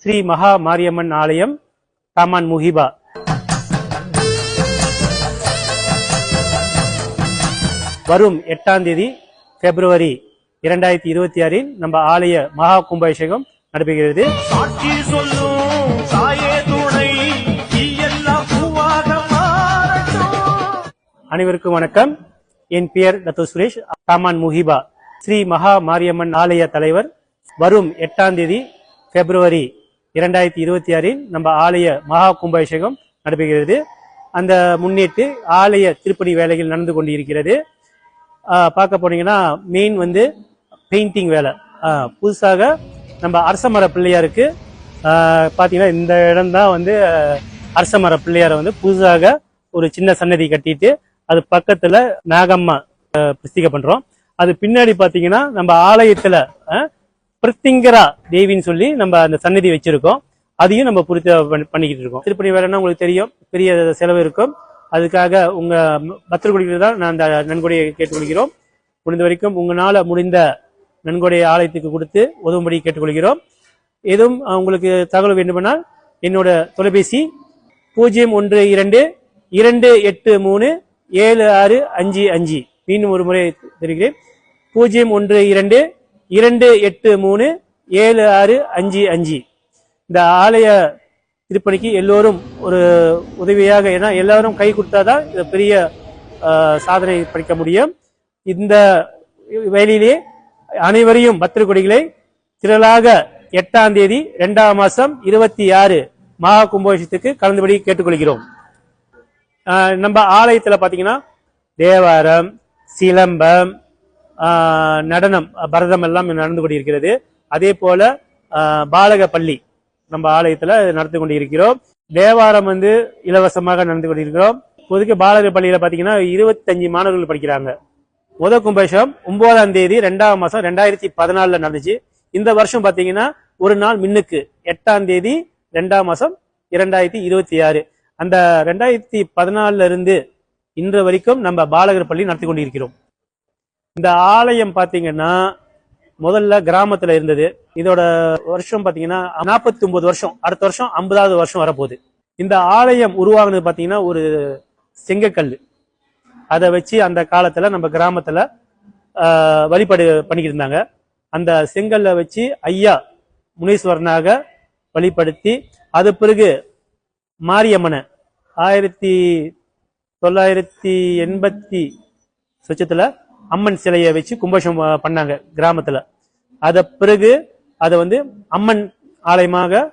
ஸ்ரீ மகா மாரியம்மன் ஆலயம் தாமான் முஹிபா. வரும் 8ஆம் தேதி பிப்ரவரி 2026 நம்ம ஆலய மகா கும்பாபிஷேகம் நடைபெறுகிறது. அனைவருக்கும் வணக்கம். என் பெயர் டத்தோ சுரேஷ், தாமான் முஹிபா ஸ்ரீ மகா மாரியம்மன் ஆலய தலைவர். வரும் 8ஆம் தேதி பிப்ரவரி 2026 நம்ம ஆலய மகா கும்பாபிஷேகம் நடைபெறுகிறது. அந்த முன்னிட்டு ஆலய திருப்பணி வேலைகள் நடந்து கொண்டிருக்கிறது. பார்க்க போனீங்கன்னா மெயின் பெயிண்டிங் வேலை. புதுசாக நம்ம அரசமர பிள்ளையாருக்கு பார்த்தீங்கன்னா இந்த இடம் தான் அரசமர பிள்ளையாரை புதுசாக ஒரு சின்ன சன்னதி கட்டிட்டு அது பக்கத்துல நாகம்மா பிரதிஷ்டை பண்றோம். அது பின்னாடி பாத்தீங்கன்னா நம்ம ஆலயத்துல பிரித்திங்கரா தேவின்னு சொல்லி நம்ம அந்த சன்னதி வச்சிருக்கோம். அதையும் நம்ம பூர்த்தி பண்ணிக்கிட்டு இருக்கோம். திருப்பணி வேலைன்னா உங்களுக்கு தெரியும், பெரிய செலவு இருக்கும். அதுக்காக உங்க பக்தர்களுக்கு தான் நான் அந்த நன்கொடையை கேட்டுக்கொள்கிறோம். முடிந்த வரைக்கும் உங்களால முடிந்த நன்கொடையை ஆலயத்துக்கு கொடுத்து உதவும்படி கேட்டுக்கொள்கிறோம். எதுவும் உங்களுக்கு தகவல் வேண்டுமானால் என்னோட தொலைபேசி 012-283-7655. மீண்டும் ஒரு முறை தெரிகிறேன், 012-283-7655. இந்த ஆலய திருப்பணிக்கு எல்லோரும் ஒரு உதவியாக, ஏன்னா எல்லாரும் கை கொடுத்தாதான் இது பெரிய சாதனை படிக்க முடியும். இந்த வேலையிலே அனைவரையும் பத்திர கொடிகளை திரளாக 8ஆம் தேதி 2ஆம் மாசம் 26 மகா கும்பாபிஷேகத்துக்கு கலந்துபடி கேட்டுக்கொள்கிறோம். நம்ம ஆலயத்துல பாத்தீங்கன்னா தேவாரம், சிலம்பம், நடனம், பரதம் எல்லாம் நடந்து கொண்டிருக்கிறது. அதே போல பாலக பள்ளி நம்ம ஆலயத்துல நடத்தி கொண்டிருக்கிறோம். தேவாரம் இலவசமாக நடந்து கொண்டிருக்கிறோம். இப்போதைக்கு பாலக பள்ளியில பாத்தீங்கன்னா 25 மாணவர்கள் படிக்கிறாங்க. முதல் கும்பாபிஷேகம் 9ஆம் தேதி 2ஆம் மாசம் 2014 நடந்துச்சு. இந்த வருஷம் பாத்தீங்கன்னா ஒரு நாள் மின்னுக்கு 8ஆம் தேதி 2ஆம் மாசம் 2026. அந்த 2014 இருந்து இன்று வரைக்கும் நம்ம பாலகர் பள்ளி நடத்தி கொண்டிருக்கிறோம். இந்த ஆலயம் பாத்தீங்கன்னா முதல்ல கிராமத்துல இருந்தது. இதோட வருஷம் பாத்தீங்கன்னா 49 வருஷம். அடுத்த வருஷம் 50வது வருஷம் வரப்போகுது. இந்த ஆலயம் உருவாகுனது பாத்தீங்கன்னா ஒரு செங்கக்கல். அதை வச்சு அந்த காலத்துல நம்ம கிராமத்துல வழிபாடு பண்ணிக்கிட்டு இருந்தாங்க. அந்த செங்கல்ல வச்சு ஐயா முனீஸ்வரனாக வழிபடுத்தி, அது பிறகு மாரியம்மனை 1980 சொச்சத்துல அம்மன் சிலையை வச்சு கும்பாபிஷேகம் பண்ணாங்க கிராமத்துல. அத பிறகு அதை அம்மன் ஆலயமாக